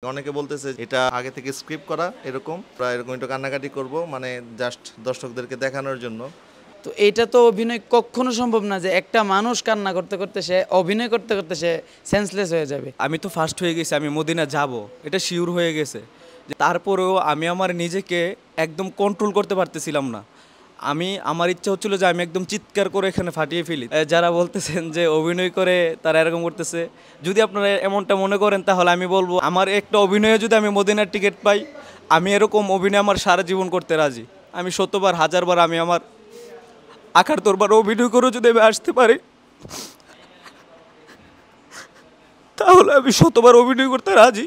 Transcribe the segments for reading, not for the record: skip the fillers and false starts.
অনেকে বলতেছে এটা আগে থেকে স্ক্রিপ্ট করা, এরকম এরকম একটু কান্নাকাটি করব, মানে জাস্ট দর্শকদেরকে দেখানোর জন্য। তো এইটা তো অভিনয় কখনো সম্ভব না যে একটা মানুষ কান্না করতে করতে সে অভিনয় করতে করতে সে সেন্সলেস হয়ে যাবে। আমি তো ফার্স্ট হয়ে গেছি, আমি মদিনা যাব, এটা শিওর হয়ে গেছে। তারপরেও আমি আমার নিজেকে একদম কন্ট্রোল করতে পারতেছিলাম না। আমার ইচ্ছা হচ্ছিল যে আমি একদম চিৎকার করে এখানে ফাটিয়ে ফেলি। যারা বলতেছেন যে অভিনয় করে তারা এরকম করতেছে, যদি আপনারা এমনটা মনে করেন তাহলে আমি বলবো আমার একটা অভিনয়ে যদি আমি মদিনার টিকিট পাই, আমি এরকম অভিনয় আমার সারা জীবন করতে রাজি। আমি শতবার হাজারবার আমি আমার আকার তোরবার অভিনয় করেও যদি আমি আসতে পারি তাহলে আমি শতবার অভিনয় করতে রাজি।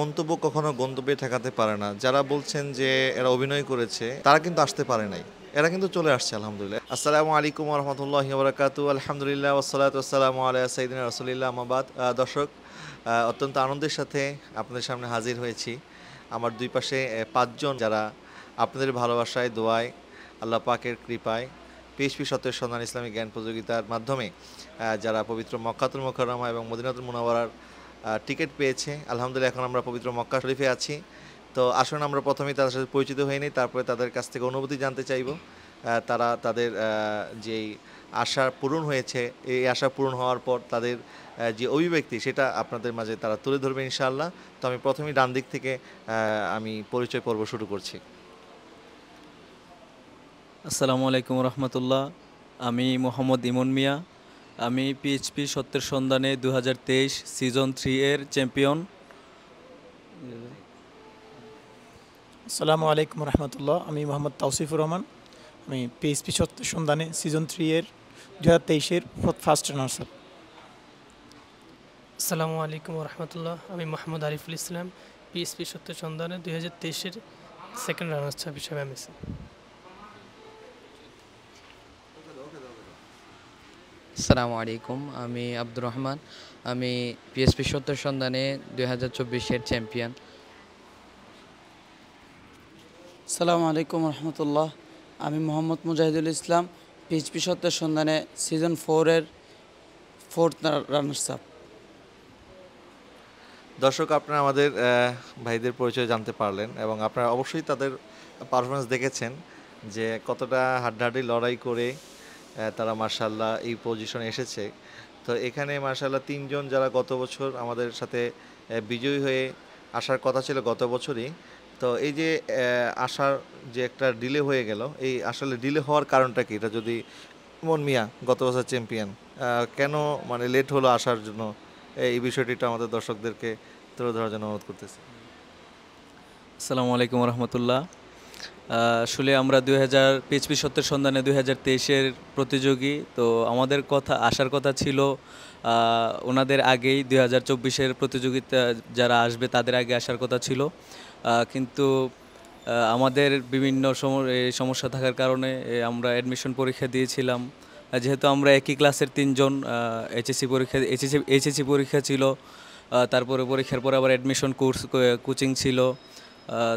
মন্তব্য কখনো গন্তব্যে ঠেকাতে পারে না। যারা বলছেন যে এরা অভিনয় করেছে তারা কিন্তু আসতে পারে নাই, এরা কিন্তু চলে আসছে আলহামদুলিল্লাহ। আসসালামু আলাইকুম ওয়া রাহমাতুল্লাহি ওয়া বারাকাতুহু। আলহামদুলিল্লাহ ওয়াসসালাতু ওয়াসসালামু আলা সাইয়্যিদিনা রাসূলিল্লাহ, আম্মা বাদ। দর্শক, অত্যন্ত আনন্দের সাথে আপনাদের সামনে হাজির হয়েছি। আমার দুই পাশে পাঁচজন যারা আপনাদের ভালোবাসায়, দোয়ায়, আল্লাহ পাকের কৃপায়, পিএসপি সত্যের সন্ধান ইসলামিক জ্ঞান প্রতিযোগিতার মাধ্যমে যারা পবিত্র মক্কাতুল মুকাররমা এবং মদিনাতুল মুনাওয়ারার টিকিট পেয়েছে। আলহামদুলিল্লাহ, এখন আমরা পবিত্র মক্কা শরীফে আছি। তো আসুন আমরা প্রথমেই তাদের সাথে পরিচিত হয়ে নিই, তারপরে তাদের কাছ থেকে অনুভূতি জানতে চাইব। তারা তাদের যেই আশা পূরণ হয়েছে, এই আশা পূরণ হওয়ার পর তাদের যে অভিব্যক্তি সেটা আপনাদের মাঝে তারা তুলে ধরবে ইনশাআল্লাহ। তো আমি প্রথমেই ডান দিক থেকে আমি পরিচয় পর্ব শুরু করছি। আসসালামু আলাইকুম রহমতুল্লাহ। আমি মোহাম্মদ ইমন মিয়া। আমি পিএইচপি সত্যের সন্ধানে 2023 সিজন 3 এর চ্যাম্পিয়ন। আসসালামু আলাইকুম রহমতুল্লাহ। আমি মোহাম্মদ তাওসিফুর রহমান। আমি পিএসপি সত্যের সন্ধানে সিজন 3 এর 2023-এর ফার্স্ট রানার্স আপ। আসসালামু আলাইকুম রহমতুল্লাহ। আমি মোহাম্মদ আরিফুল ইসলাম, পিএসপি সত্যের সন্ধানে 2023-এর সেকেন্ড রানার্স আপ হিসেবে আছি। আসসালামু আলাইকুম, আমি আব্দুর রহমান। আমি পিএসপি সত্যের সন্ধানে 2024-এর চ্যাম্পিয়ন। আসসালামু আলাইকুম রহমতুল্লাহ। আমি মোহাম্মদ মুজাহিদুল ইসলাম, পিএইচপি সত্যের সন্ধানে সিজন 4-এর ফোর্থ রানার্স আপ। দর্শক, আপনারা আমাদের ভাইদের পরিচয় জানতে পারলেন এবং আপনারা অবশ্যই তাদের পারফরমেন্স দেখেছেন যে কতটা হাড্ডাহাড্ডি লড়াই করে তারা মার্শাল্লাহ এই পজিশনে এসেছে। তো এখানে মার্শাল্লাহ তিনজন যারা গত বছর আমাদের সাথে বিজয়ী হয়ে আসার কথা ছিল গত বছরই। তো এই যে আসার যে একটা ডিলে হয়ে গেল, এই আসলে ডিলে হওয়ার কারণটা কি? এটা যদি মন মিয়া, গত বছর চ্যাম্পিয়ন, কেন মানে লেট হলো আসার জন্য, এই বিষয়টিটা আমাদের দর্শকদেরকে তুলে ধরার জন্য অনুরোধ করতেছি। আসসালামু আলাইকুম রহমতুল্লাহ। আসলে আমরা পিএইচপি সত্যের সন্ধানে 2023-এর প্রতিযোগী। তো আমাদের আসার কথা ছিল ওনাদের আগেই, 2024-এর প্রতিযোগিতা যারা আসবে তাদের আগে আসার কথা ছিল, কিন্তু আমাদের বিভিন্ন সমস্যা থাকার কারণে আমরা অ্যাডমিশন পরীক্ষা দিয়েছিলাম। যেহেতু আমরা একই ক্লাসের তিনজন, এইচএসসি পরীক্ষা ছিল, তারপরে পরীক্ষার পরে আবার অ্যাডমিশন কোচিং ছিল,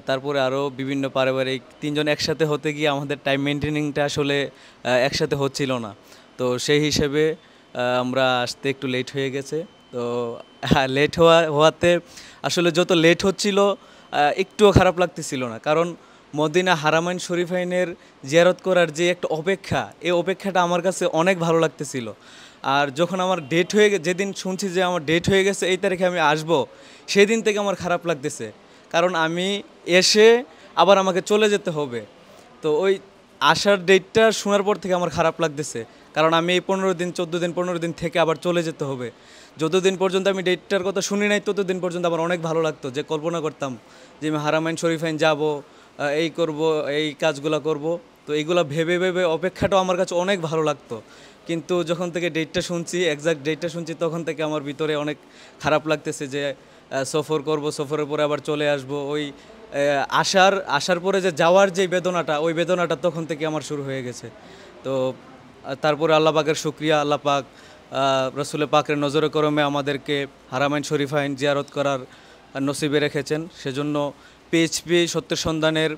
তারপরে আরও বিভিন্ন পারিবারিক, তিনজন একসাথে হতে গিয়ে আমাদের টাইম মেনটেনিংটা আসলে একসাথে হচ্ছিল না। তো সেই হিসেবে আমরা আসতে একটু লেট হয়ে গেছে। তো লেট হওয়াতে আসলে যত লেট হচ্ছিল একটুও খারাপ লাগতেছিল না, কারণ মদিনা হারামাইন শরীফাইনের জিয়ারত করার যে একটা অপেক্ষা, এই অপেক্ষাটা আমার কাছে অনেক ভালো লাগতেছিল। আর যখন আমার যেদিন শুনছি যে আমার ডেট হয়ে গেছে, এই তারিখে আমি আসবো, সেই দিন থেকে আমার খারাপ লাগতেছে, কারণ আমি এসে আবার আমাকে চলে যেতে হবে। তো ওই আসার ডেটটা শোনার পর থেকে আমার খারাপ লাগতেছে, কারণ আমি এই 15 দিন থেকে আবার চলে যেতে হবে। যতদিন পর্যন্ত আমি ডেটটার কথা শুনি নাই ততদিন পর্যন্ত আমার অনেক ভালো লাগতো, যে কল্পনা করতাম যে আমি হারামাইন শরীফাইন যাব, এই করব, এই কাজগুলো করব। তো এইগুলো ভেবে ভেবে অপেক্ষাটাও আমার কাছে অনেক ভালো লাগতো। কিন্তু যখন থেকে ডেটটা শুনছি, এক্সাক্ট ডেটটা শুনছি, তখন থেকে আমার ভিতরে অনেক খারাপ লাগতেছে যে সফর করব, সফরের পরে আবার চলে আসব। ওই আসার পরে যে যাওয়ার যে বেদনাটা, ওই বেদনাটা তখন থেকে আমার শুরু হয়ে গেছে। তো তারপরে আল্লাহ পাকের শুকরিয়া, আল্লাহ পাক রসুল পাকের নজরে করমে আমাদেরকে হারামাইন শরীফাইন জিয়ারত করার নসিবে রেখেছেন। সেজন্য পিএইচপি সত্যের সন্ধানের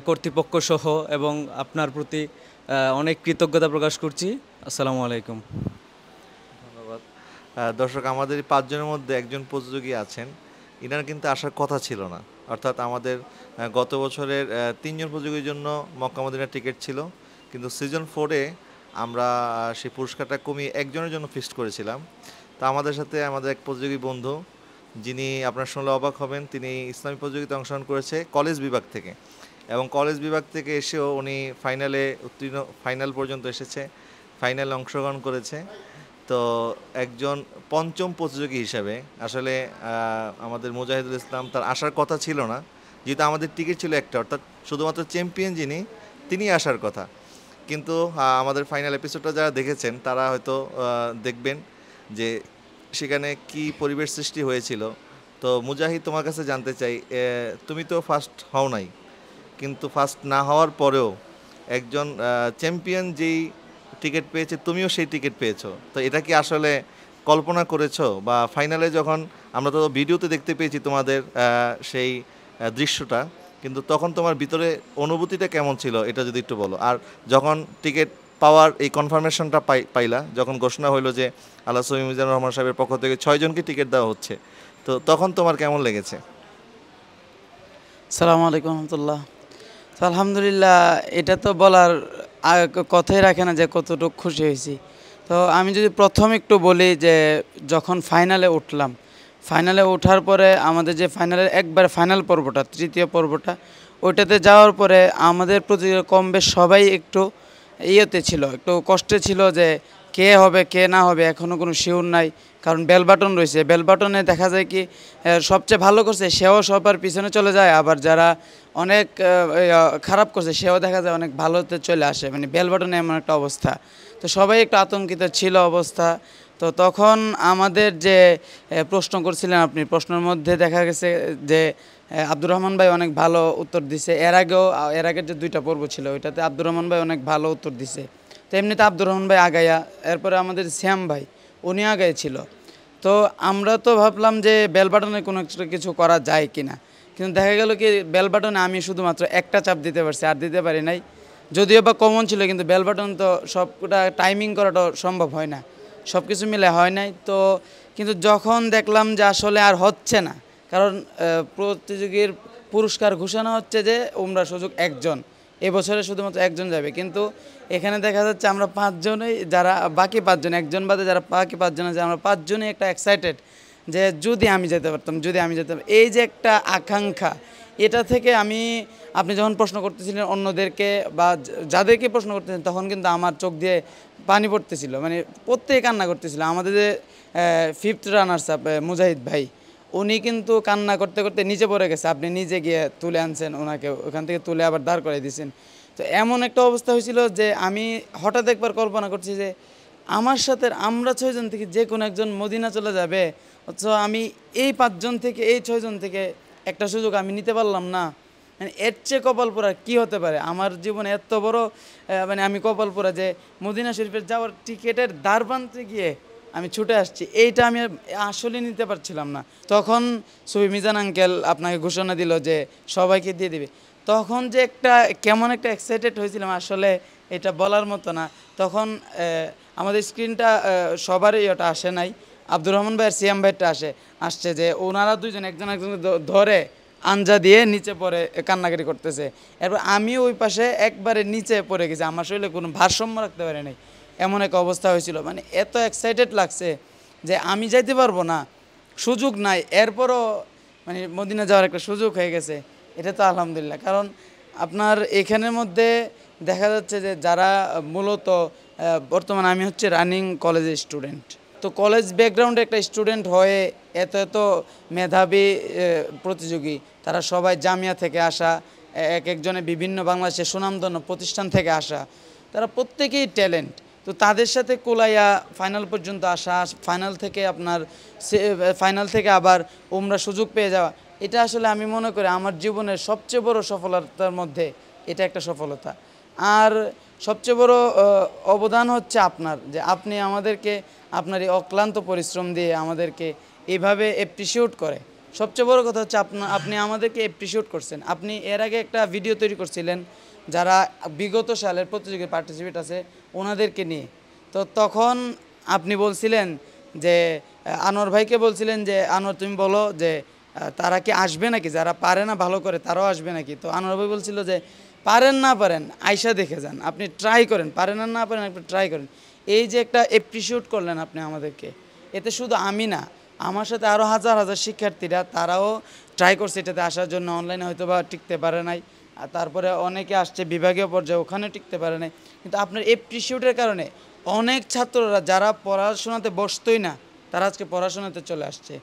কর্তৃপক্ষ সহ এবং আপনার প্রতি অনেক কৃতজ্ঞতা প্রকাশ করছি। আসসালামু আলাইকুম। ধন্যবাদ। দর্শক, আমাদের এই পাঁচজনের মধ্যে একজন প্রতিযোগী আছেন ইনার কিন্তু আসার কথা ছিল না। অর্থাৎ আমাদের গত বছরের 3 জন প্রতিযোগীর জন্য মক্কা মদিনার টিকিট ছিল, কিন্তু সিজন 4-এ আমরা সেই পুরস্কারটা কমিয়ে একজনের জন্য ফিক্সড করেছিলাম। তো আমাদের সাথে আমাদের এক প্রতিযোগী বন্ধু, যিনি আপনার শুনলে অবাক হবেন, তিনি ইসলামী প্রতিযোগিতায় অংশগ্রহণ করেছে কলেজ বিভাগ থেকে, এবং কলেজ বিভাগ থেকে এসেও উনি ফাইনাল পর্যন্ত এসেছে, ফাইনালে অংশগ্রহণ করেছে। তো একজন পঞ্চম প্রতিযোগী হিসাবে আসলে আমাদের মুজাহিদুল ইসলাম, তার আসার কথা ছিল না, যেহেতু আমাদের টিকিট ছিল একটা, অর্থাৎ শুধুমাত্র চ্যাম্পিয়ন তিনি আসার কথা। কিন্তু আমাদের ফাইনাল এপিসোডটা যারা দেখেছেন তারা হয়তো দেখবেন যে সেখানে কি পরিবেশ সৃষ্টি হয়েছিল। তো মুজাহিদ, তোমার কাছে জানতে চাই, তুমি তো ফার্স্ট হও নাই, কিন্তু ফার্স্ট না হওয়ার পরেও একজন চ্যাম্পিয়ন যেই টিকিট পেয়েছে, তুমিও সেই টিকিট পেয়েছো, তো এটা কি আসলে কল্পনা করেছো? বা ফাইনালে যখন আমরা তো ভিডিওতে দেখতে পেয়েছি তোমাদের সেই দৃশ্যটা, কিন্তু তখন তোমার ভিতরে অনুভূতিটা কেমন ছিল এটা যদি একটু বলো। আর যখন টিকিট পাওয়ার এই কনফার্মেশনটা পাইলা, যখন ঘোষণা হলো যে আল্লাহ সমি মিজানুর রহমান সাহেবের পক্ষ থেকে 6 জনকে টিকিট দেওয়া হচ্ছে, তো তখন তোমার কেমন লেগেছে? সালামু আলাইকুম রহমতুল্লাহ। তো আলহামদুলিল্লাহ, এটা তো বলার কথাই রাখে না যে কতটুকু খুশি হয়েছি। তো আমি যদি প্রথম একটু বলি যে যখন ফাইনালে উঠলাম, ফাইনালে ওঠার পরে আমাদের যে ফাইনালের একবারে ফাইনাল পর্বটা, তৃতীয় পর্বটা, ওইটাতে যাওয়ার পরে আমাদের প্রতি কম বেশ সবাই একটু ইয়েতে ছিল, একটু কষ্টে ছিল যে কে হবে কে না হবে এখনও কোনো শিওর নাই। কারণ বেল বাটন রয়েছে, বেল বাটনে দেখা যায় কি সবচেয়ে ভালো করছে সেও সবার পিছনে চলে যায়, আবার যারা অনেক খারাপ করছে সেও দেখা যায় অনেক ভালোতে চলে আসে, মানে বেল বাটনে এমন একটা অবস্থা। তো সবাই একটু আতঙ্কিত ছিল অবস্থা। তো তখন আমাদের যে প্রশ্ন করছিলেন আপনি, প্রশ্নের মধ্যে দেখা গেছে যে আব্দুর রহমান ভাই অনেক ভালো উত্তর দিছে। এর আগের যে 2টা পর্ব ছিল ওইটাতে আব্দুর রহমান ভাই অনেক ভালো উত্তর দিছে। তো এমনিতে আব্দুর রহমান ভাই আগাইয়া, এরপরে আমাদের শ্যাম ভাই উনি আগাই ছিল। তো আমরা তো ভাবলাম যে বেল বাটনে কোনো কিছু করা যায় কি না, কিন্তু দেখা গেল কি বেল বাটনে আমি শুধুমাত্র একটা চাপ দিতে পারছি, আর দিতে পারি নাই। যদিও বা কমন ছিল, কিন্তু বেল বাটন তো সবটা টাইমিং করাটা সম্ভব হয় না, সব কিছু মিলে হয় নাই। তো কিন্তু যখন দেখলাম যে আসলে আর হচ্ছে না, কারণ প্রতিযোগীর পুরস্কার ঘোষণা হচ্ছে যে উমরা সুযোগ একজন, এবছরে শুধুমাত্র একজন যাবে, কিন্তু এখানে দেখা যাচ্ছে আমরা 5 জনই, যারা বাকি 5 জন, একজন বাদে যারা বাকি 5 জন আছে, আমরা 5 জনই একটা এক্সাইটেড যে যদি আমি যেতে পারতাম, যদি আমি যেতে পারতাম, এই যে একটা আকাঙ্ক্ষা, এটা থেকে আপনি যখন প্রশ্ন করতেছিলেন অন্যদেরকে বা যাদেরকে প্রশ্ন করতেছেন, তখন কিন্তু আমার চোখ দিয়ে পানি পড়তেছিল, মানে প্রত্যেকে কান্না করতেছিল। আমাদের যে 5th রানার্স আপ মুজাহিদ ভাই, উনি কিন্তু কান্না করতে করতে নিচে পড়ে গেছে, আপনি নিজে গিয়ে তুলে আনছেন ওনাকে, ওখান থেকে তুলে আবার দাঁড় করে দিয়েছেন। তো এমন একটা অবস্থা হয়েছিল যে আমি হঠাৎ একবার কল্পনা করছি যে আমার সাথে আমরা 6 জন থেকে যে কোনো একজন মদিনা চলে যাবে, অথচ আমি এই 5 জন থেকে, এই 6 জন থেকে একটা সুযোগ আমি নিতে পারলাম না। মানে এর চেয়ে কপাল পোড়া কী হতে পারে আমার জীবনে? এত বড় মানে আমি কপাল পোড়া যে মদিনা শরীফের যাওয়ার টিকিটের দ্বার প্রান্তে গিয়ে আমি ছুটে আসছি, এইটা আমি আসলে নিতে পারছিলাম না। তখন সুবি মিজান আঙ্কেল আপনাকে ঘোষণা দিল যে সবাইকে দিয়ে দিবে, তখন যে একটা কেমন একটা এক্সাইটেড হয়েছিলাম, আসলে এটা বলার মতো না। তখন আমাদের স্ক্রিনটা সবারই ওটা আসে নাই, আব্দুর রহমান ভাই আর সিয়াম ভাইয়েরটা আসছে যে ওনারা দুজন একজন একজনকে ধরে আঞ্জা দিয়ে নিচে পড়ে কান্নাকাটি করতেছে। এরপর আমি ওই পাশে একবারে নিচে পড়ে গেছি, আমার শরীরে কোনো ভারসাম্য রাখতে পারি নাই, এমন এক অবস্থা হয়েছিল। মানে এত এক্সাইটেড লাগছে যে আমি যাইতে পারবো না, সুযোগ নাই, এরপরও মানে মদিনা যাওয়ার একটা সুযোগ হয়ে গেছে। এটা তো আলহামদুলিল্লাহ। কারণ আপনার এখানের মধ্যে দেখা যাচ্ছে যে যারা মূলত বর্তমানে আমি হচ্ছে রানিং কলেজের স্টুডেন্ট, তো কলেজ ব্যাকগ্রাউন্ডে একটা স্টুডেন্ট হয়ে এত মেধাবী প্রতিযোগী, তারা সবাই জামিয়া থেকে আসা, এক একজনে বিভিন্ন বাংলাদেশের সুনামধন্য প্রতিষ্ঠান থেকে আসা, তারা প্রত্যেকেই ট্যালেন্ট। তো তাদের সাথে কোলাইয়া ফাইনাল পর্যন্ত আসা, ফাইনাল থেকে আবার উমরা সুযোগ পেয়ে যাওয়া, এটা আসলে আমি মনে করি আমার জীবনের সবচেয়ে বড় সফলতার মধ্যে এটা একটা সফলতা। আর সবচেয়ে বড় অবদান হচ্ছে আপনার, যে আপনি আমাদেরকে আপনার এই অক্লান্ত পরিশ্রম দিয়ে আমাদেরকে এইভাবে অ্যাপ্রিসিয়েট করে। সবচেয়ে বড় কথা হচ্ছে আপনি আমাদেরকে অ্যাপ্রিসিয়েট করছেন। আপনি এর আগে একটা ভিডিও তৈরি করছিলেন যারা বিগত সালের প্রতিযোগী পার্টিসিপেট আছে ওনাদেরকে নিয়ে, তো তখন আপনি বলছিলেন যে আনোয়ার ভাইকে বলছিলেন যে আনোয়ার তুমি বলো যে তারা কি আসবে নাকি, যারা পারে না ভালো করে তারাও আসবে নাকি? তো আনোয়ার ভাই বলছিল যে পারেন না পারেন আয়শা দেখে যান, আপনি ট্রাই করেন, পারেন আর না পারেন আপনি ট্রাই করেন। এই যে একটা অ্যাপ্রিসিয়েট করলেন আপনি আমাদেরকে, এতে শুধু আমি না, আমার সাথে আরও হাজার হাজার শিক্ষার্থীরা তারাও ট্রাই করছে এটাতে আসার জন্য, অনলাইনে হয়তো বা টিকতে পারে নাই, আর তারপরে অনেকে আসছে বিভাগীয় পর্যায়ে, ওখানে টিকতে পারে নাই, কিন্তু আপনার অ্যাপ্রিসিয়েটের কারণে অনেক ছাত্ররা যারা পড়াশোনাতে বসতোই না তারা আজকে পড়াশোনাতে চলে আসছে,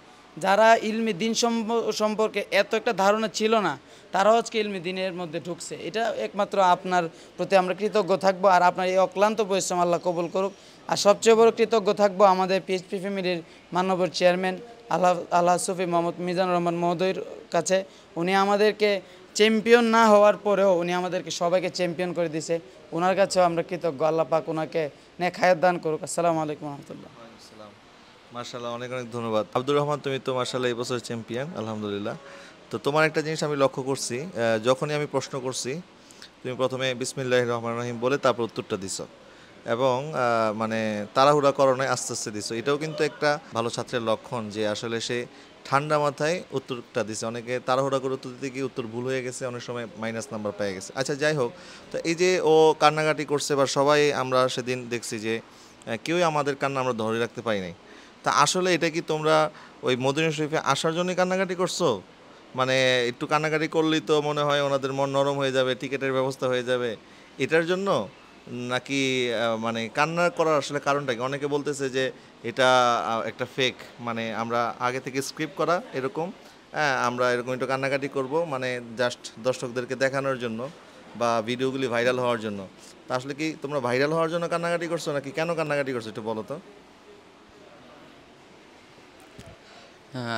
যারা ইলমি দিন সম্পর্কে এত একটা ধারণা ছিল না তারাও আজকে ইলমি দিনের মধ্যে ঢুকছে। এটা একমাত্র আপনার প্রতি আমরা কৃতজ্ঞ থাকবো, আর আপনার এই অক্লান্ত পরিশ্রম আল্লাহ কবুল করুক। আর সবচেয়ে বড় কৃতজ্ঞ থাকবো আমাদের পিএইচপি ফ্যামিলির মাননীয় চেয়ারম্যান আল্লাহ সুফি মোহাম্মদ মিজানুর রহমান মহোদয়ের কাছে। উনি আমাদেরকে চ্যাম্পিয়ন না হওয়ার পরেও উনি আমাদেরকে সবাইকে চ্যাম্পিয়ন করে দিয়েছে, ওনার কাছেও আমরা কৃতজ্ঞ। আল্লাহ পাক ওনাকে নেক হায়াত দান করুক। আসসালামু আলাইকুম রহমতুল্লাহ। মার্শাল্লাহ, অনেক অনেক ধন্যবাদ আব্দুর রহমান, তুমি তো মার্শাল্লাহ এই বছর চ্যাম্পিয়ন, আলহামদুলিল্লাহ। তো তোমার একটা জিনিস আমি লক্ষ্য করছি, যখনই আমি প্রশ্ন করছি তুমি প্রথমে বিসমিল্লাহির রহমানির রহিম বলে তারপর উত্তরটা দিছো, এবং মানে তাড়াহুড়া করো নাই, আস্তে আস্তে দিছো। এটাও কিন্তু একটা ভালো ছাত্রের লক্ষণ যে আসলে সে ঠান্ডা মাথায় উত্তরটা দিছে। অনেকে তাড়াহুড়া করে উত্তর দিতে গিয়ে উত্তর ভুল হয়ে গেছে, অনেক সময় মাইনাস নাম্বার পেয়ে গেছে। আচ্ছা, যাই হোক, তো এই যে ও কান্নাকাটি করছে বা সবাই আমরা সেদিন দেখছি যে কেউই আমাদের কান্না আমরা ধরে রাখতে পারি নাই। তা আসলে এটা কি তোমরা ওই মদিনা শরীফে আসার জন্যই কান্নাকাটি করছো? মানে একটু কান্নাকাটি করলেই তো মনে হয় ওনাদের মন নরম হয়ে যাবে, টিকিটের ব্যবস্থা হয়ে যাবে, এটার জন্য? নাকি মানে কান্না করার আসলে কারণটা কি? অনেকে বলতেছে যে এটা একটা ফেক, মানে আমরা আগে থেকে স্ক্রিপ্ট করা এরকম, হ্যাঁ আমরা এরকম একটু কান্নাকাটি করব মানে জাস্ট দর্শকদেরকে দেখানোর জন্য বা ভিডিওগুলি ভাইরাল হওয়ার জন্য। তা আসলে কি তোমরা ভাইরাল হওয়ার জন্য কান্নাকাটি করছো নাকি কেন কান্নাকাটি করছো একটু বলো তো।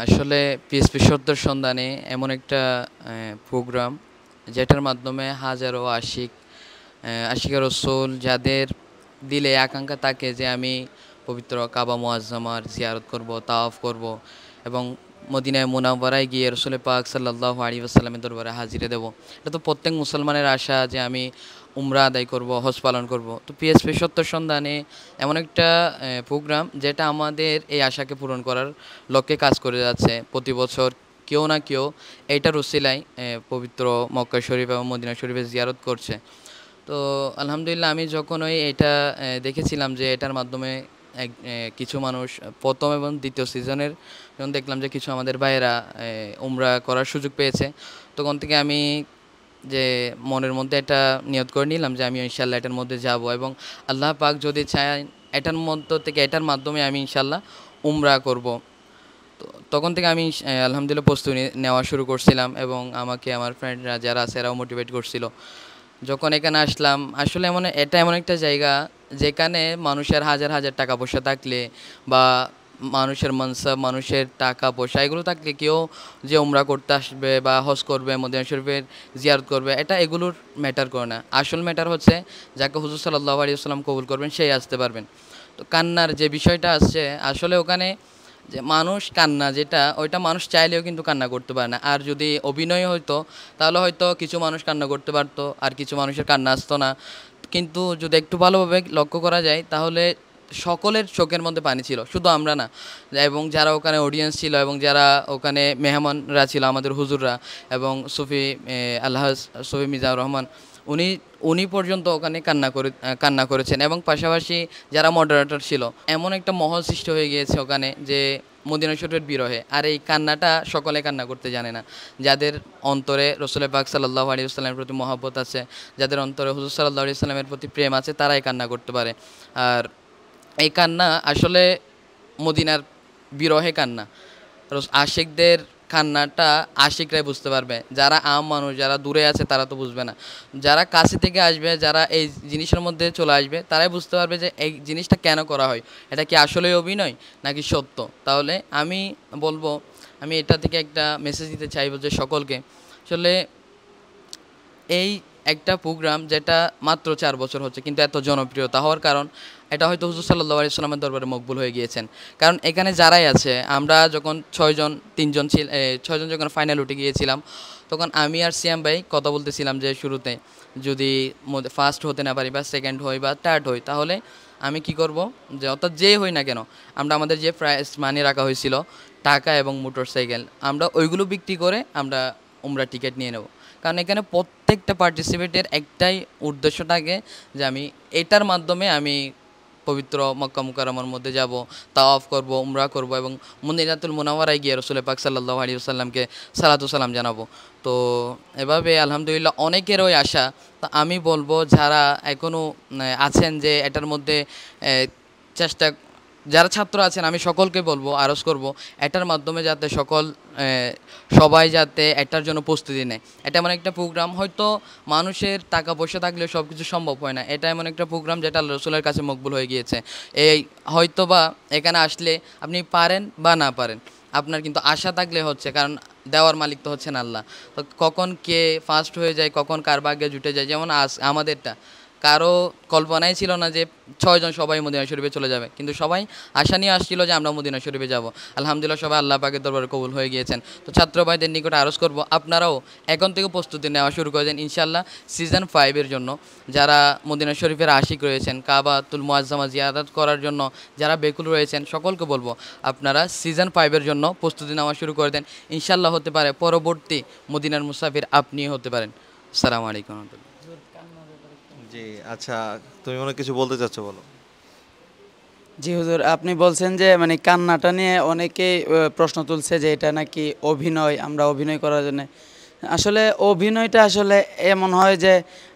আসলে পিএসপি সত্যের সন্ধানে এমন একটা প্রোগ্রাম যেটার মাধ্যমে হাজারো আশিকের রসুল যাদের দিলে আকাঙ্ক্ষা থাকে যে আমি পবিত্র কাবা মুআজ্জামার জিয়ারত করব, তাওয়াফ করব এবং মদিনায় মুনাওয়ারায় গিয়ে রসুল পাক সাল্লাল্লাহু আলাইহি ওয়াসাল্লামের দরবারে হাজিরা দেব। এটা তো প্রত্যেক মুসলমানের আশা যে আমি উমরা আদায় করব, হজ পালন করব। তো পিএসপি সত্য সন্ধানে এমন একটা প্রোগ্রাম যেটা আমাদের এই আশাকে পূরণ করার লক্ষ্যে কাজ করে যাচ্ছে। প্রতি বছর কেউ না কেউ এইটার উসিলায় পবিত্র মক্কা শরীফ এবং মদিনা শরীফে জিয়ারত করছে। তো আলহামদুলিল্লাহ আমি যখন এটা দেখেছিলাম যে এটার মাধ্যমে কিছু মানুষ প্রথম এবং দ্বিতীয় সিজনের যখন দেখলাম যে কিছু আমাদের ভাইয়েরা উমরা করার সুযোগ পেয়েছে, তখন থেকে আমি যে মনের মধ্যে এটা নিয়ত করে নিলাম যে আমি ইনশাল্লাহ এটার মধ্যে যাব এবং আল্লাহ পাক যদি চায় এটার মধ্য থেকে এটার মাধ্যমে আমি ইনশাল্লাহ উমরা করব। তো তখন থেকে আমি আলহামদুলিল্লাহ প্রস্তুতি নেওয়া শুরু করছিলাম এবং আমাকে আমার ফ্রেন্ডরা যারা আছে এরাও মোটিভেট করছিল। যখন এখানে আসলাম আসলে এটা এমন একটা জায়গা যেখানে মানুষের হাজার হাজার টাকা পয়সা থাকলে বা মানুষের মানসাব, মানুষের টাকা পয়সা এগুলো থাকলে কেউ যে উমরা করতে আসবে বা হজ করবে, মদিনা শরীফের জিয়ারত করবে, এগুলোর ম্যাটার করে না। আসল ম্যাটার হচ্ছে যাকে হুজুর সাল্লাল্লাহু আলাইহি ওয়াসাল্লাম কবুল করবেন সেই আসতে পারবেন। তো কান্নার যে বিষয়টা আসছে আসলে ওখানে যে মানুষ কান্না যেটা ওইটা মানুষ চাইলেও কিন্তু কান্না করতে পারে না। আর যদি অভিনয় হইতো তাহলে হয়তো কিছু মানুষ কান্না করতে পারতো আর কিছু মানুষের কান্না আসতো না। কিন্তু যদি একটু ভালোভাবে লক্ষ্য করা যায় তাহলে সকলের চোখের মধ্যে পানি ছিল, শুধু আমরা না, এবং যারা ওখানে অডিয়েন্স ছিল এবং যারা ওখানে মেহমানরা ছিল আমাদের হুজুররা এবং সুফি মিজানুর রহমান উনি পর্যন্ত ওখানে কান্না করেছেন এবং পাশাপাশি যারা মডারেটর ছিল এমন একটা মহল সৃষ্টি হয়ে গিয়েছে ওখানে যে মদিনা শরীফের বিরহে। আর এই কান্নাটা সকলে কান্না করতে জানে না। যাদের অন্তরে রসুল পাক সাল্লাল্লাহু আলাইহি ওয়াসাল্লামের প্রতি মহব্বত আছে, যাদের অন্তরে হুজুর সাল্লাল্লাহু আলাইহি ওয়াসাল্লামের প্রতি প্রেম আছে, তারাই কান্না করতে পারে। আর এই কান্না আসলে মদিনার বিরহে কান্না। আশিকদের কান্নাটা আশিকরাই বুঝতে পারবে, যারা আম মানুষ যারা দূরে আছে তারা তো বুঝবে না। যারা কাছে থেকে আসবে, যারা এই জিনিসের মধ্যে চলে আসবে, তারাই বুঝতে পারবে যে এই জিনিসটা কেন করা হয়, এটা কি আসলেই অভিনয় নাকি সত্য। তাহলে আমি বলবো, আমি এটা থেকে একটা মেসেজ দিতে চাইবো যে সকলকে, আসলে এই একটা প্রোগ্রাম যেটা মাত্র 4 বছর হচ্ছে কিন্তু এত জনপ্রিয়তা হওয়ার কারণ এটা হয়তো হুজুর সাল্লাল্লাহু আলাইহি ওয়াসাল্লামের দরবারে মকবুল হয়ে গিয়েছেন। কারণ এখানে যারাই আছে, আমরা যখন 6জন যখন ফাইনাল উঠে গিয়েছিলাম তখন আমি আর সিয়াম ভাই কথা বলতেছিলাম যে শুরুতে যদি ফার্স্ট হতে না পারি বা সেকেন্ড হই বা থার্ড হই তাহলে আমি কি করব, যে অর্থাৎ যেই হই না কেন, আমরা আমাদের যে প্রাইস মানি রাখা হয়েছিল টাকা এবং মোটরসাইকেল, আমরা ওইগুলো বিক্রি করে আমরা উমরা টিকিট নিয়ে নেব। কারণ এখানে প্রত্যেকটা পার্টিসিপেটের একটাই উদ্দেশ্য থাকে যে আমি এটার মাধ্যমে আমি পবিত্র মক্কা মুকাররমার মধ্যে যাব, তাওয়াফ করব, উমরা করব এবং মদিনাতুল মুনাওয়ারায় গিয়ে রাসূল পাক সাল্লাল্লাহু আলাইহি ওয়াসাল্লামকে সালাতু সালাম জানাবো। তো এভাবে আলহামদুলিল্লাহ অনেকের ওই আশা। তো আমি বলবো যারা এখনও আছেন যে এটার মধ্যে চেষ্টা, যারা ছাত্র আছেন আমি সকলকে বলবো, আরজ করব এটার মাধ্যমে যাতে সবাই যাতে এটার জন্য প্রস্তুতি নেয়। এটা এমন একটা প্রোগ্রাম, হয়তো মানুষের টাকা পয়সা থাকলে সব কিছু সম্ভব হয় না, এটা এমন একটা প্রোগ্রাম যেটা আল্লাহ রাসূলের কাছে মকবুল হয়ে গিয়েছে। এই হয়তো বা এখানে আসলে আপনি পারেন বা না পারেন, আপনার কিন্তু আশা থাকলে হচ্ছে, কারণ দেওয়ার মালিক তো হচ্ছেন আল্লাহ। তো কখন কে ফার্স্ট হয়ে যায়, কখন কার ভাগ্যে জুটে যায়, যেমন আমাদেরটা কারো কল্পনাই ছিল না যে 6 জন সবাই মদিনা শরীফে চলে যাবে, কিন্তু সবাই আশা নিয়ে আসছিল যে আমরা মদিনা শরীফে যাব। আলহামদুলিল্লাহ সবাই আল্লাহ পাকের দরবারে কবুল হয়ে গিয়েছেন। তো ছাত্র ভাইদের নিকটে আরজ করব আপনারাও এখন থেকে প্রস্তুতি নেওয়া শুরু করে দেন ইনশাআল্লাহ সিজন 5-এর জন্য। যারা মদিনা শরীফের আশিক রয়েছেন, কাবাতুল মুআজ্জামা জিয়ারত করার জন্য যারা বেকুল রয়েছেন, সকলকে বলবো আপনারা সিজন 5-এর জন্য প্রস্তুতি নেওয়া শুরু করে দেন। ইনশাআল্লাহ হতে পারে পরবর্তী মদিনার মুসাফির আপনি হতে পারেন। আসসালামু আলাইকুম ওয়া রাহমাতুল্লাহ। জি আচ্ছা, তুমি অনেক কিছু বলতে চাচ্ছ, বলো। জি হুজুর, আপনি বলছেন যে মানে কান্নাটা নিয়ে অনেকেই প্রশ্ন তুলছে যে এটা নাকি অভিনয়, আমরা অভিনয় করার জন্য। আসলে অভিনয়টা আসলে এমন হয় যে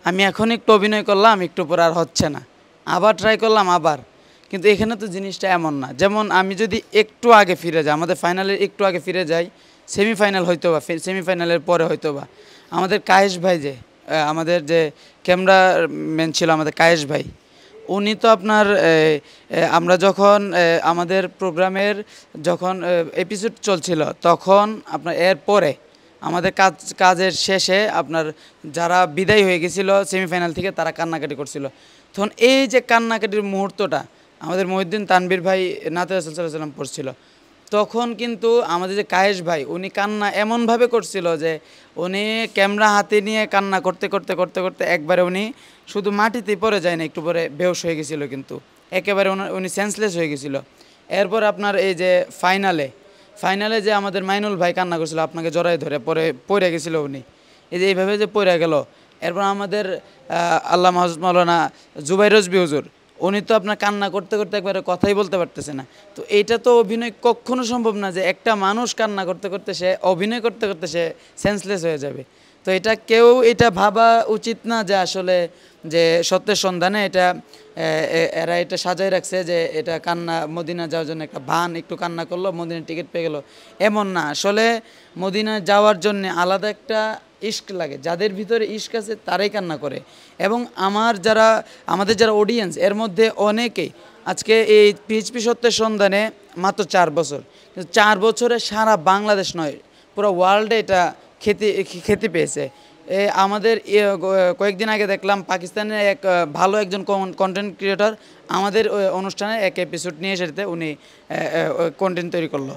আমি এখন একটু অভিনয় করলাম, একটু পর আর হচ্ছে না, আবার ট্রাই করলাম আবার, কিন্তু এখানে তো জিনিসটা এমন না। যেমন আমি যদি একটু আগে ফিরে যাই, আমাদের ফাইনালের একটু আগে ফিরে যাই, সেমিফাইনাল হয়তো বা, সেমিফাইনালের পরে হয়তো বা আমাদের কায়েস ভাই যে আমাদের যে ক্যামেরাম্যান ছিল আমাদের কায়েস ভাই, উনি তো আপনার আমরা যখন আমাদের প্রোগ্রামের যখন এপিসোড চলছিল তখন আপনার এর পরে আমাদের কাজের শেষে আপনার যারা বিদায় হয়ে গেছিল সেমিফাইনাল থেকে তারা কান্নাকাটি করছিল। তখন এই যে কান্নাকাটির মুহূর্তটা আমাদের মহিউদ্দিন তানভীর ভাই নাতে রাসূল সাল্লাল্লাহু আলাইহি ওয়াসাল্লাম পড়ছিল, তখন কিন্তু আমাদের যে কায়েস ভাই উনি কান্না এমনভাবে করছিল যে উনি ক্যামেরা হাতে নিয়ে কান্না করতে করতে করতে করতে একবারে উনি শুধু মাটিতে পড়ে যায় না, একটু পরে বেহুশ হয়ে গেছিলো, কিন্তু একেবারে উনি সেন্সলেস হয়ে গেছিলো। এরপর আপনার এই যে ফাইনালে যে আমাদের মাইনুল ভাই কান্না করছিল, আপনাকে জড়াই ধরে পরে পড়ে গেছিলো উনি, এই যে এইভাবে যে পড়ে গেল। এরপর আমাদের আল্লামা হযরত মাওলানা জুবাইর রজভী হুজুর, উনি তো আপনার কান্না করতে করতে একবারে কথাই বলতে পারতেছে না। তো এইটা তো অভিনয় কখনো সম্ভব না যে একটা মানুষ কান্না করতে করতে সে অভিনয় করতে করতে সে সেন্সলেস হয়ে যাবে। তো এটা ভাবা উচিত না যে আসলে যে সত্যের সন্ধানে এরা এটা সাজায় রাখছে যে এটা কান্না, মদিনা যাওয়ার জন্য একটা ভান, একটু কান্না করলো মদিনার টিকিট পেয়ে গেল, এমন না। আসলে মদিনা যাওয়ার জন্য আলাদা একটা ইশক লাগে, যাদের ভিতরে ইশক আছে তারাই কান্না করে। এবং আমাদের যারা অডিয়েন্স, এর মধ্যে অনেকেই আজকে এই পিএইচপি সত্যের সন্ধানে মাত্র 4 বছর, কিন্তু 4 বছরে সারা বাংলাদেশ নয় পুরো ওয়ার্ল্ডে এটা খ্যাতি পেয়েছে। আমাদের কয়েকদিন আগে দেখলাম পাকিস্তানের ভালো একজন কন্টেন্ট ক্রিয়েটর আমাদের অনুষ্ঠানে এক এপিসোড নিয়ে এসে উনি কন্টেন্ট তৈরি করলো।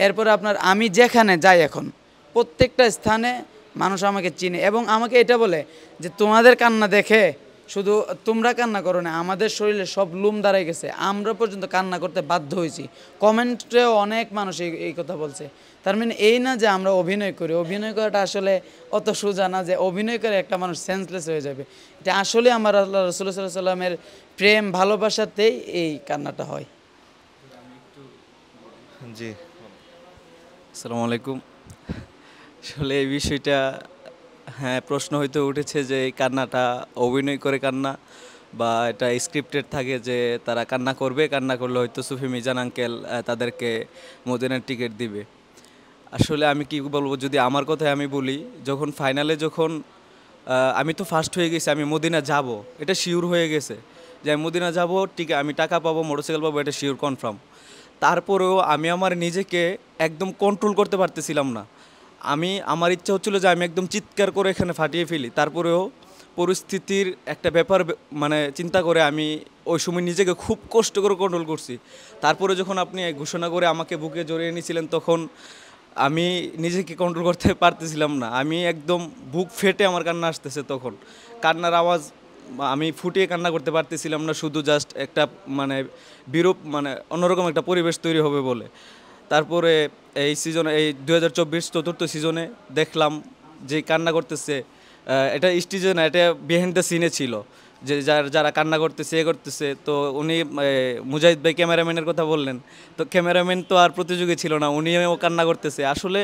এরপরে আপনার আমি যেখানে যাই এখন প্রত্যেকটা স্থানে মানুষ আমাকে চিনে এবং আমাকে এটা বলে যে তোমাদের কান্না দেখে শুধু তোমরা কান্না করো না, আমাদের শরীরে সব লুম দাঁড়ায় গেছে, আমরা পর্যন্ত কান্না করতে বাধ্য হয়েছি। কমেন্টেও অনেক মানুষ এই কথা বলছে। তার মানে এই না যে আমরা অভিনয় করি, অভিনয় করাটা আসলে অত সোজা না যে অভিনয় করে একটা মানুষ সেন্সলেস হয়ে যাবে। এটা আসলে আমার আল্লাহ রাসূলুল্লাহ সাল্লাল্লাহু আলাইহি ওয়াসাল্লামের প্রেম ভালোবাসাতেই এই কান্নাটা হয়। জি, আসসালামু আলাইকুম। আসলে এই বিষয়টা হ্যাঁ প্রশ্ন হয়তো উঠেছে যে এই কান্নাটা অভিনয় করে কান্না বা এটা স্ক্রিপ্টেড থাকে যে তারা কান্না করবে, কান্না করলে হয়তো সুফি মিজান আঙ্কেল তাদেরকে মদিনার টিকিট দিবে। আসলে আমি কি বলবো, যদি আমার কথাই আমি বলি, যখন ফাইনালে আমি তো ফার্স্ট হয়ে গেছি, আমি মদিনা যাব এটা শিওর হয়ে গেছে যে আমি মদিনা যাব, আমি টাকা পাবো, মোটরসাইকেল পাবো, এটা শিওর কনফার্ম। তারপরেও আমি আমার নিজেকে একদম কন্ট্রোল করতে পারতেছিলাম না। আমার ইচ্ছা হচ্ছিলো যে আমি একদম চিৎকার করে এখানে ফাটিয়ে ফেলি। তারপরেও পরিস্থিতির একটা ব্যাপার মানে চিন্তা করে আমি ওই সময় নিজেকে খুব কষ্ট করে কন্ট্রোল করছি। তারপরে যখন আপনি ঘোষণা করে আমাকে বুকে জড়িয়ে নিয়েছিলেন তখন আমি নিজেকে কন্ট্রোল করতে পারতেছিলাম না, আমি একদম বুক ফেটে আমার কান্না আসতেছে। তখন কান্নার আওয়াজ আমি ফুটিয়ে কান্না করতে পারতেছিলাম না, শুধু জাস্ট একটা মানে বিরূপ মানে অন্যরকম একটা পরিবেশ তৈরি হবে বলে। তারপরে এই সিজনে, এই 2024 চতুর্থ সিজনে দেখলাম যে কান্না করতেছে, এটা স্টেজে না, এটা বিহাইন্ড দ্য সিনে ছিল, যে যারা কান্না করতেছে এ করতেছে। তো উনি মুজাহিদ ভাই ক্যামেরাম্যানের কথা বললেন, তো ক্যামেরাম্যান তো আর প্রতিযোগী ছিল না, উনিও কান্না করতেছে। আসলে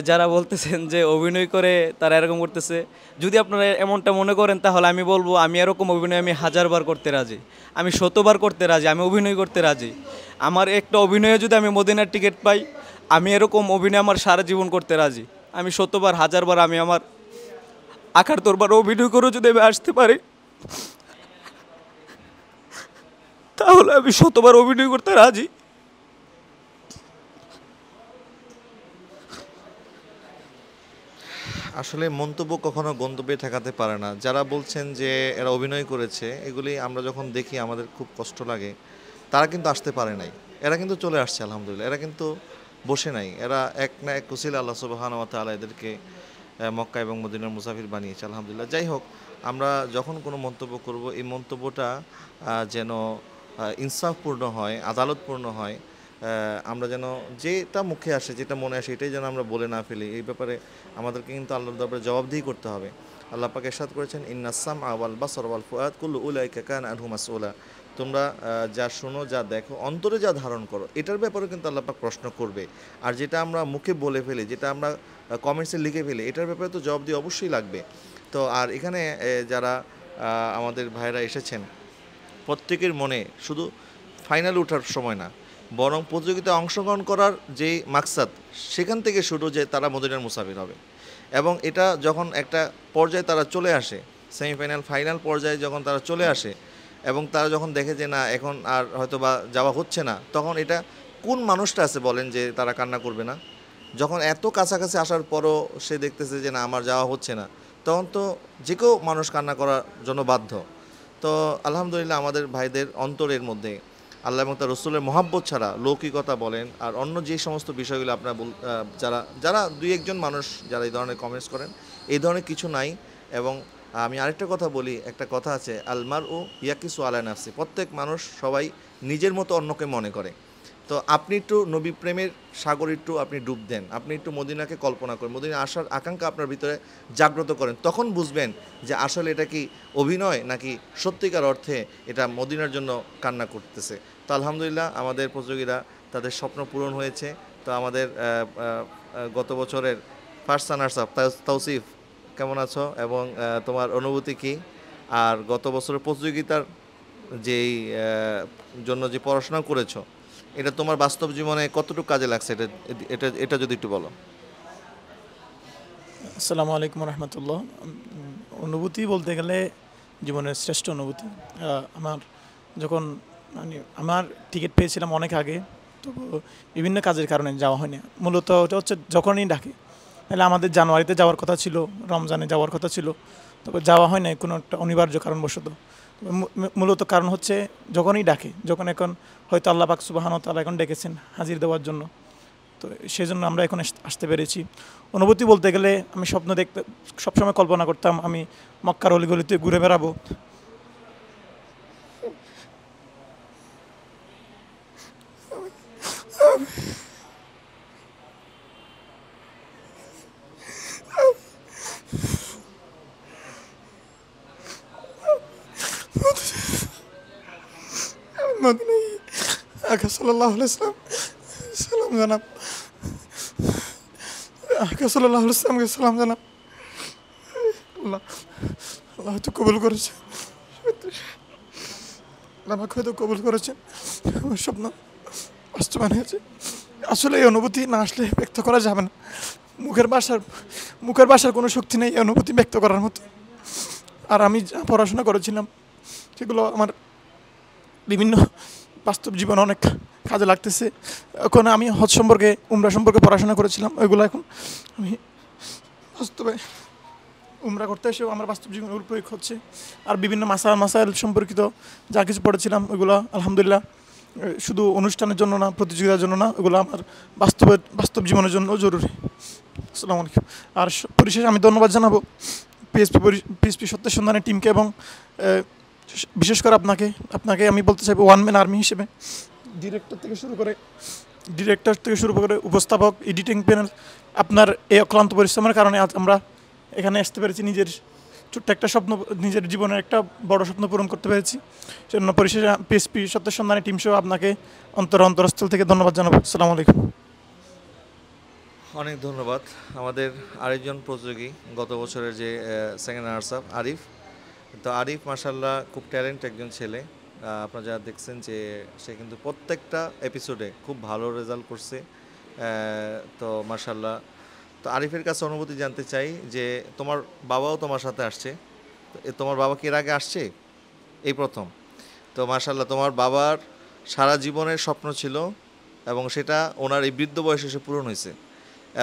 যারা বলতেছেন যে অভিনয় করে তারা এরকম করতেছে, যদি আপনারা এমনটা মনে করেন তাহলে আমি বলবো আমি এরকম অভিনয় আমি 1000বার করতে রাজি, আমি 100বার করতে রাজি, আমি অভিনয় করতে রাজি। আমার একটা অভিনয়ে যদি আমি মদিনার টিকিট পাই, আমি এরকম অভিনয় আমার সারা জীবন করতে রাজি। আমি 100বার 1000বার আমি আমার আকার দরবার অভিনয় করে যদি আমি আসতে পারি, তাহলে আমি 100বার অভিনয় করতে রাজি। আসলে মন্তব্য কখনো গন্তব্যে ঠেকাতে পারে না। যারা বলছেন যে এরা অভিনয় করেছে, এগুলি আমরা যখন দেখি আমাদের খুব কষ্ট লাগে। তারা কিন্তু আসতে পারে নাই, এরা কিন্তু চলে আসছে আলহামদুলিল্লাহ। এরা কিন্তু বসে নাই, এরা এক না এক কুশিল আল্লাহ সুবহানাহু ওয়া তাআলা এদেরকে মক্কা এবং মদিনার মুসাফির বানিয়েছে আলহামদুলিল্লাহ। যাই হোক, আমরা যখন কোনো মন্তব্য করব, এই মন্তব্যটা যেন ইনসাফপূর্ণ হয়, আদালতপূর্ণ হয়। আমরা যেন যেটা মুখে আসে, যেটা মনে আসে, এটাই যেন আমরা বলে না ফেলি। এই ব্যাপারে আমাদেরকে কিন্তু আল্লাহর দরবারে জবাবদিহি করতে হবে। আল্লাহ পাক ইরশাদ করেছেন, ইন্নাস সামআ ওয়াল বাসার ওয়াল ফুআদ কুল্লু উলাইকা কানা আনহু মাসউলা। তোমরা যা শোনো, যা দেখো, অন্তরে যা ধারণ করো, এটার ব্যাপারে কিন্তু আল্লাহ পাক প্রশ্ন করবে। আর যেটা আমরা মুখে বলে ফেলি, যেটা আমরা কমেন্টসে লিখে ফেলি, এটার ব্যাপারে তো জবাবদিহি অবশ্যই লাগবে। তো আর এখানে যারা আমাদের ভাইরা এসেছেন, প্রত্যেকের মনে শুধু ফাইনাল ওঠার সময় না, বরং প্রতিযোগিতায় অংশগ্রহণ করার যে মাকসাদ, সেখান থেকে শুরু যে তারা মদিনার মুসাফির হবে। এবং এটা যখন একটা পর্যায়ে তারা চলে আসে, সেমিফাইনাল ফাইনাল পর্যায়ে যখন তারা চলে আসে, এবং তারা যখন দেখে যে না এখন আর হয়তো বা যাওয়া হচ্ছে না, তখন এটা কোন মানুষটা আছে বলেন যে তারা কান্না করবে না? যখন এত কাছাকাছি আসার পরও সে দেখতেছে যে না আমার যাওয়া হচ্ছে না, তখন তো যে কেউ মানুষ কান্না করার জন্য বাধ্য। তো আলহামদুলিল্লাহ আমাদের ভাইদের অন্তরের মধ্যে আল্লাহ এবং তার রসুলের মহাব্বত ছাড়া লৌকিকতা বলেন আর অন্য যে সমস্ত বিষয়গুলো আপনারা যারা যারা দুই একজন মানুষ যারা এই ধরনের কমেন্টস করেন, এই ধরনের কিছু নাই। এবং আমি আরেকটা কথা বলি, একটা কথা আছে, আলমার ও ইয়াকিসু আলা নাফসি, প্রত্যেক মানুষ সবাই নিজের মতো অন্যকে মনে করে। তো আপনি একটু নবী প্রেমের সাগর একটু আপনি ডুব দেন, আপনি একটু মদিনাকে কল্পনা করেন, মদিনা আসার আকাঙ্ক্ষা আপনার ভিতরে জাগ্রত করেন, তখন বুঝবেন যে আসলে এটা কি অভিনয় নাকি সত্যিকার অর্থে এটা মদিনার জন্য কান্না করতেছে। তো আলহামদুলিল্লাহ আমাদের প্রতিযোগীরা তাদের স্বপ্ন পূরণ হয়েছে। তো আমাদের গত বছরের ফার্স্ট রানার্স আপ তাওসিফ, কেমন আছো এবং তোমার অনুভূতি কি? আর গত বছরের প্রতিযোগিতার যেই জন্য যে পড়াশোনা করেছো, এটা তোমার বাস্তব জীবনে কতটুকু কাজে লাগছে, এটা এটা এটা যদি একটু বলো। আসসালামু আলাইকুম রহমতুল্লাহ। অনুভূতি বলতে গেলে জীবনের শ্রেষ্ঠ অনুভূতি। আমার যখন মানে আমার টিকিট পেয়েছিলাম অনেক আগে, তো বিভিন্ন কাজের কারণে যাওয়া হয়নি। মূলত ওটা হচ্ছে যখনই ডাকে, তাহলে আমাদের জানুয়ারিতে যাওয়ার কথা ছিল, রমজানে যাওয়ার কথা ছিল, তবে যাওয়া হয় না কোনো একটা অনিবার্য কারণবশত। মূলত কারণ হচ্ছে যখনই ডাকে, যখন এখন হয়তো আল্লাহ পাক সুবহানাহু ওয়া তাআলা এখন ডেকেছেন হাজির দেওয়ার জন্য, তো সেই জন্য আমরা এখন আসতে পেরেছি। অনুভূতি বলতে গেলে আমি স্বপ্ন দেখতে সবসময় কল্পনা করতাম আমি মক্কার অলিগলিতে ঘুরে বেড়াবো, মদিনায় আকা সাল্লাল্লাহু আলাইহি ওয়াসাল্লাম সালাম জানাব, আকা সাল্লাল্লাহু আলাইহি ওয়াসাল্লামকে সালাম জানাব। আল্লাহ আল্লাহ হয়তো কবুল করেছে, আমাকে হয়তো কবুল করেছেন, আমার স্বপ্ন বাস্তবায়ন হয়েছে। আসলে এই অনুভূতি না আসলে ব্যক্ত করা যাবে না, মুখের ভাষার কোনো শক্তি নেই এই অনুভূতি ব্যক্ত করার মতো। আর আমি যা পড়াশোনা করেছিলাম সেগুলো আমার বিভিন্ন বাস্তব জীবনে অনেক কাজে লাগতেছে। এখন আমি হজ সম্পর্কে, উমরা সম্পর্কে পড়াশোনা করেছিলাম, ওইগুলো এখন আমি বাস্তবে উমরা করতে এসেও আমার বাস্তব জীবনে প্রয়োগ হচ্ছে। আর বিভিন্ন মাসাইল সম্পর্কিত যা কিছু পড়েছিলাম ওইগুলো আলহামদুলিল্লাহ শুধু অনুষ্ঠানের জন্য না, প্রতিযোগিতার জন্য না, ওগুলো আমার বাস্তব জীবনের জন্য জরুরি। আসসালামু আলাইকুম। আর পরিশেষে আমি ধন্যবাদ জানাবো পিএসপি সত্যের সন্ধানের টিমকে এবং বিশেষ করে আপনাকে আমি বলতে চাইবো ওয়ান ম্যান আর্মি হিসেবে ডিরেক্টর থেকে শুরু করে উপস্থাপক, এডিটিং প্যানেল, আপনার এই অক্লান্ত পরিশ্রমের কারণে আজ আমরা এখানে আসতে পেরেছি, নিজের ছোট্ট একটা স্বপ্ন, নিজের জীবনের একটা বড় স্বপ্ন পূরণ করতে পেরেছি। সেজন্য পরিশেষে পিএসপি সত্যের সন্ধানের টিম সহ আপনাকে অন্তরস্থল থেকে ধন্যবাদ জানাবো। আসসালামু আলাইকুম। অনেক ধন্যবাদ। আমাদের আরেকজন প্রতিযোগী গত বছরের যে সেকেন্ড রানার্স আপ আরিফ, তো আরিফ মাশাল্লাহ খুব ট্যালেন্ট একজন ছেলে। আপনারা যারা দেখছেন যে সে কিন্তু প্রত্যেকটা এপিসোডে খুব ভালো রেজাল্ট করছে। তো মাশাল্লাহ, তো আরিফের কাছে অনুভূতি জানতে চাই যে তোমার বাবাও তোমার সাথে আসছে, তোমার বাবা কি এর আগে আসছে? এই প্রথম। তো মাশাল্লাহ, তোমার বাবার সারা জীবনের স্বপ্ন ছিল এবং সেটা ওনার এই বৃদ্ধ বয়সে এসে পূরণ হয়েছে,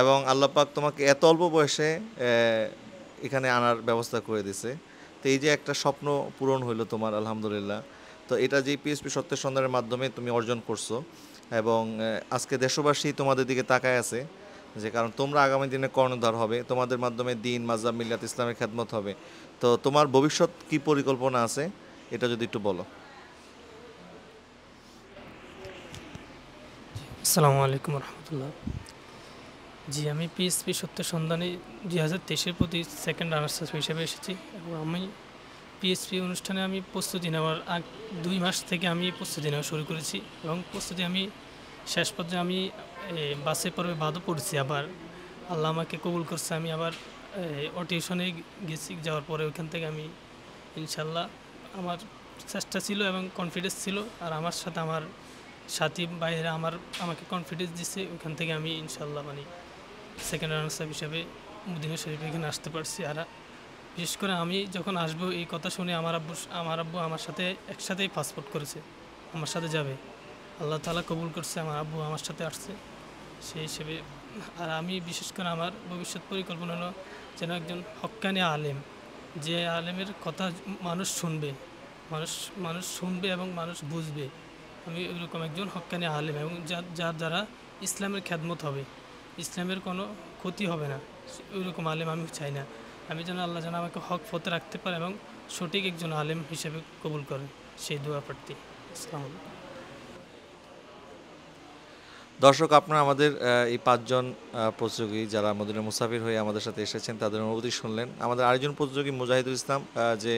এবং আল্লাহ পাক তোমাকে এত অল্প বয়সে এখানে আনার ব্যবস্থা করে দিছে। তো এই যে একটা স্বপ্ন পূরণ হইলো তোমার, আলহামদুলিল্লাহ। তো এটা যে পিএসপি সত্যের সন্ধানের মাধ্যমে তুমি অর্জন করছো, এবং আজকে দেশবাসী তোমাদের দিকে তাকায় আছে, যে কারণ তোমরা আগামী দিনে কর্ণধার হবে, তোমাদের মাধ্যমে দিন, মাযহাব, মিল্লাত ইসলামের খেদমত হবে। তো তোমার ভবিষ্যৎ কি পরিকল্পনা আছে এটা যদি একটু বলো। আসসালামু আলাইকুম রহমতুল্লাহ। জি, আমি পিএসপি সত্যের সন্ধানে 2023-এর প্রতি সেকেন্ড রানার্স আপ হিসেবে এসেছি, এবং আমি পিএসপি অনুষ্ঠানে আমি প্রস্তুতি নেওয়ার 2 মাস থেকে আমি প্রস্তুতি নেওয়া শুরু করেছি, এবং প্রস্তুতি আমি শেষ পর্যায়ে আমি বাসে পর্বে বাদও পড়েছি। আবার আল্লাহ আমাকে কবুল করছে, আমি আবার টিউশনে গেছি। যাওয়ার পরে ওইখান থেকে আমি ইনশাল্লাহ আমার চেষ্টা ছিল এবং কনফিডেন্স ছিল, আর আমার সাথে আমার সাথী ভাইয়েরা আমাকে কনফিডেন্স দিচ্ছে। ওইখান থেকে আমি ইনশাল্লাহ মানে সেকেন্ড রানার্স আপ হিসেবে মদিনা শরীফ এখানে আসতে পারছি। আর বিশেষ করে আমি যখন আসবো এই কথা শুনে আমার আব্বু আমার সাথে একসাথেই পাসপোর্ট করেছে, আমার সাথে যাবে। আল্লাহ তাআলা কবুল করছে, আমার আব্বু আমার সাথে আসছে সেই হিসেবে। আর আমি বিশেষ করে আমার ভবিষ্যৎ পরিকল্পনা হলো যেন একজন হক্কানি আলেম, যে আলেমের কথা মানুষ শুনবে এবং মানুষ বুঝবে। আমি ওইরকম একজন হক্কানি আলেম, এবং যার দ্বারা ইসলামের খেদমত হবে, ইসলামের কোনো ক্ষতি হবে না, ওইরকম আলেম আমি চাই না। আমি যেন আল্লাহ যেন আমাকে হক পথে রাখতে পারে এবং সঠিক একজন আলেম হিসেবে কবুল করে, সেই দোয়া প্রার্থী। আসসালামু আলাইকুম। দর্শক, আপনারা আমাদের এই 5 জন প্রতিযোগী যারা মদিনা মুসাফির হয়ে আমাদের সাথে এসেছেন তাদের অনুভূতি শুনলেন। আমাদের আরেকজন প্রতিযোগী মুজাহিদুল ইসলাম, যে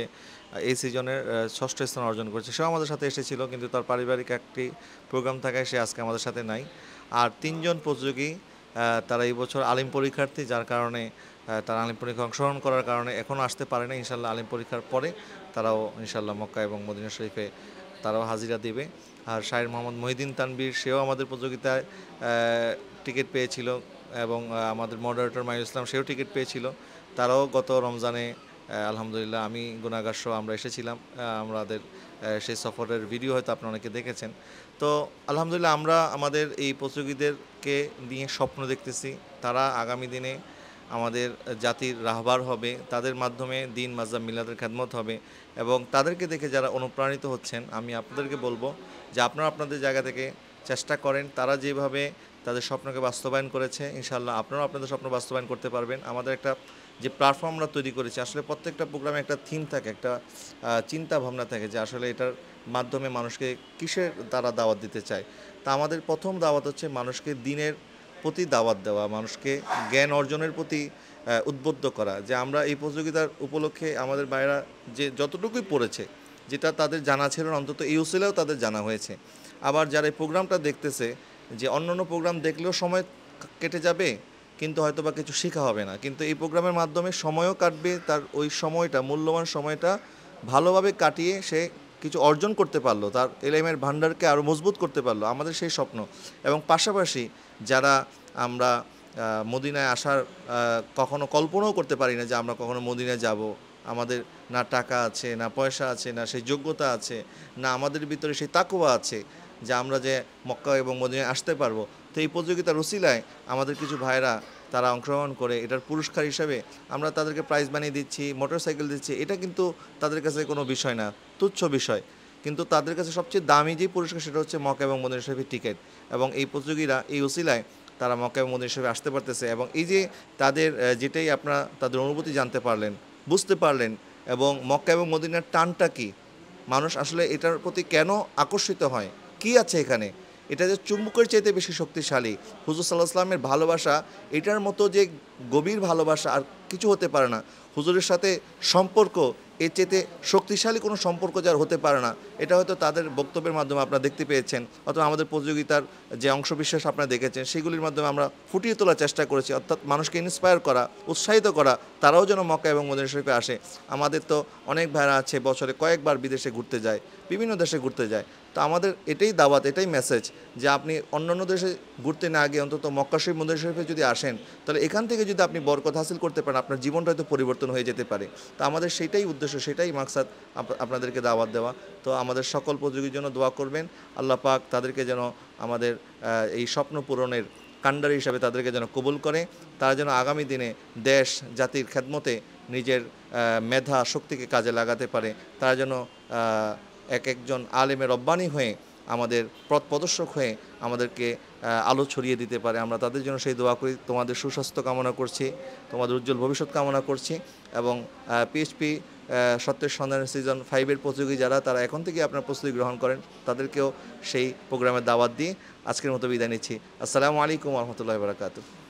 এই সিজনের 6ষ্ঠ স্থান অর্জন করেছে, সেও আমাদের সাথে এসেছিল, কিন্তু তার পারিবারিক একটি প্রোগ্রাম থাকায় সে আজকে আমাদের সাথে নাই। আর 3 জন প্রতিযোগী তারা এই বছর আলিম পরীক্ষার্থী, যার কারণে তারা আলিম পরীক্ষা অংশগ্রহণ করার কারণে এখনও আসতে পারে না। ইনশাল্লাহ আলিম পরীক্ষার পরে তারাও ইনশাল্লাহ মক্কা এবং মদিনা শরীফে তারাও হাজিরা দেবে। আর শাহের মোহাম্মদ মহিউদ্দিন তানবীর, সেও আমাদের প্রতিযোগিতায় টিকিট পেয়েছিল, এবং আমাদের মডারেটর মাহিউল ইসলাম, সেও টিকিট পেয়েছিল। তারাও গত রমজানে আলহামদুলিল্লাহ আমি গুনাহগার সহ আমরা এসেছিলাম। আমাদের সেই সফরের ভিডিও হয়তো আপনারা অনেকে দেখেছেন। তো আলহামদুলিল্লাহ আমরা আমাদের এই প্রতিযোগীদেরকে নিয়ে স্বপ্ন দেখতেছি, তারা আগামী দিনে আমাদের জাতির রাহবার হবে, তাদের মাধ্যমে দিন, মাযহাব, মিলাদের খেদমত হবে, এবং তাদেরকে দেখে যারা অনুপ্রাণিত হচ্ছেন, আমি আপনাদেরকে বলবো যে আপনারা আপনাদের জায়গা থেকে চেষ্টা করেন। তারা যেভাবে তাদের স্বপ্নকে বাস্তবায়ন করেছে, ইনশাআল্লাহ আপনারাও আপনাদের স্বপ্ন বাস্তবায়ন করতে পারবেন। আমাদের একটা যে প্ল্যাটফর্ম আমরা তৈরি করেছি, আসলে প্রত্যেকটা প্রোগ্রামে একটা থিম থাকে, একটা চিন্তা ভাবনা থাকে যে আসলে এটার মাধ্যমে মানুষকে কিসের দ্বারা দাওয়াত দিতে চায়। তা আমাদের প্রথম দাওয়াত হচ্ছে মানুষকে দিনের প্রতি দাওয়াত দেওয়া, মানুষকে জ্ঞান অর্জনের প্রতি উদ্বুদ্ধ করা। যে আমরা এই প্রতিযোগিতার উপলক্ষে আমাদের বাইরা যে যতটুকুই পড়েছে, যেটা তাদের জানা ছিল না, অন্তত এই উসিলাও তাদের জানা হয়েছে। আবার যারা এই প্রোগ্রামটা দেখতেছে, যে অন্যান্য প্রোগ্রাম দেখলেও সময় কেটে যাবে, কিন্তু হয়তো বা কিছু শেখা হবে না, কিন্তু এই প্রোগ্রামের মাধ্যমে সময়ও কাটবে, তার ওই সময়টা, মূল্যবান সময়টা ভালোভাবে কাটিয়ে সে কিছু অর্জন করতে পারলো, তার এলেমের ভান্ডারকে আরও মজবুত করতে পারলো। আমাদের সেই স্বপ্ন। এবং পাশাপাশি যারা আমরা মদিনায় আসার কখনো কল্পনাও করতে পারি না যে আমরা কখনো মদিনায় যাব, আমাদের না টাকা আছে, না পয়সা আছে, না সেই যোগ্যতা আছে, না আমাদের ভিতরে সেই তাকওয়া আছে যে আমরা যে মক্কা এবং মদিনায় আসতে পারবো। তো এই প্রতিযোগিতার উসিলায় আমাদের কিছু ভাইরা তারা অংশগ্রহণ করে এটার পুরস্কার হিসাবে আমরা তাদেরকে প্রাইজ বানিয়ে দিচ্ছি, মোটরসাইকেল দিচ্ছি। এটা কিন্তু তাদের কাছে কোনো বিষয় না, তুচ্ছ বিষয়, কিন্তু তাদের কাছে সবচেয়ে দামি যে পুরস্কার সেটা হচ্ছে মক্কা এবং মদিনা শরীফের টিকিট। এবং এই প্রতিযোগীরা এই উসিলায় তারা মক্কা এবং মদিনা শরীফে আসতে পারতেছে, এবং এই যে তাদের যেটাই আপনারা তাদের অনুভূতি জানতে পারলেন, বুঝতে পারলেন এবং মক্কা এবং মদিনার টানটা কি, মানুষ আসলে এটার প্রতি কেন আকর্ষিত হয়, কি আছে এখানে, এটা যে চুম্বকের চাইতে বেশি শক্তিশালী। হুজুর সাল্লাল্লাহু আলাইহি ওয়াসাল্লামের ভালোবাসা এটার মতো যে গভীর ভালোবাসা আর কিছু হতে পারে না। হুজুরের সাথে সম্পর্ক এর চাইতে শক্তিশালী কোনো সম্পর্ক যার হতে পারে না। এটা হয়তো তাদের বক্তব্যের মাধ্যমে আপনারা দেখতে পেয়েছেন, অথবা আমাদের প্রতিযোগিতার যে অংশবিশেষ আপনারা দেখেছেন সেগুলির মাধ্যমে আমরা ফুটিয়ে তোলার চেষ্টা করেছি, অর্থাৎ মানুষকে ইন্সপায়ার করা, উৎসাহিত করা, তারাও যেন মক্কা এবং মদিনা শরীফে আসে। আমাদের তো অনেক ভাইরা আছে বছরে কয়েকবার বিদেশে ঘুরতে যায়, বিভিন্ন দেশে ঘুরতে যায়। তো আমাদের এটাই দাওয়াত, এটাই মেসেজ যে আপনি অন্যান্য দেশে ঘুরতে না গিয়ে অন্তত মক্কা শরীফ মদিনা শরীফে যদি আসেন, তাহলে এখান থেকে যদি আপনি বরকত হাসিল করতে পারেন, আপনার জীবনটা হয়তো পরিবর্তন হয়ে যেতে পারে। তো আমাদের সেটাই উদ্দেশ্য, সেটাই মাকসাদ আপনাদেরকে দাওয়াত দেওয়া। তো আমাদের সকল প্রতিযোগীর জন্য দোয়া করবেন, আল্লাহ পাক তাদেরকে যেন আমাদের এই স্বপ্ন পূরণের কাণ্ডারি হিসাবে তাদেরকে যেন কবুল করে, তারা যেন আগামী দিনে দেশ জাতির খেদমতে নিজের মেধা শক্তিকে কাজে লাগাতে পারে, তারা যেন এক একজন আলেমের রব্বানি হয়ে আমাদের পথ প্রদর্শক হয়ে আমাদেরকে আলো ছড়িয়ে দিতে পারে। আমরা তাদের জন্য সেই দোয়া করি। তোমাদের সুস্বাস্থ্য কামনা করছি, তোমাদের উজ্জ্বল ভবিষ্যৎ কামনা করছি এবং পিএইচপি সত্যের সন্ধানের সিজন 5-এর প্রতিযোগী যারা, তারা এখন থেকে আপনার প্রস্তুতি গ্রহণ করেন, তাদেরকেও সেই প্রোগ্রামের দাওয়াত দিয়ে আজকের মতো বিদায় নিচ্ছি। আসসালামু আলাইকুম ওয়া রাহমাতুল্লাহি ওয়া বারাকাতুহু।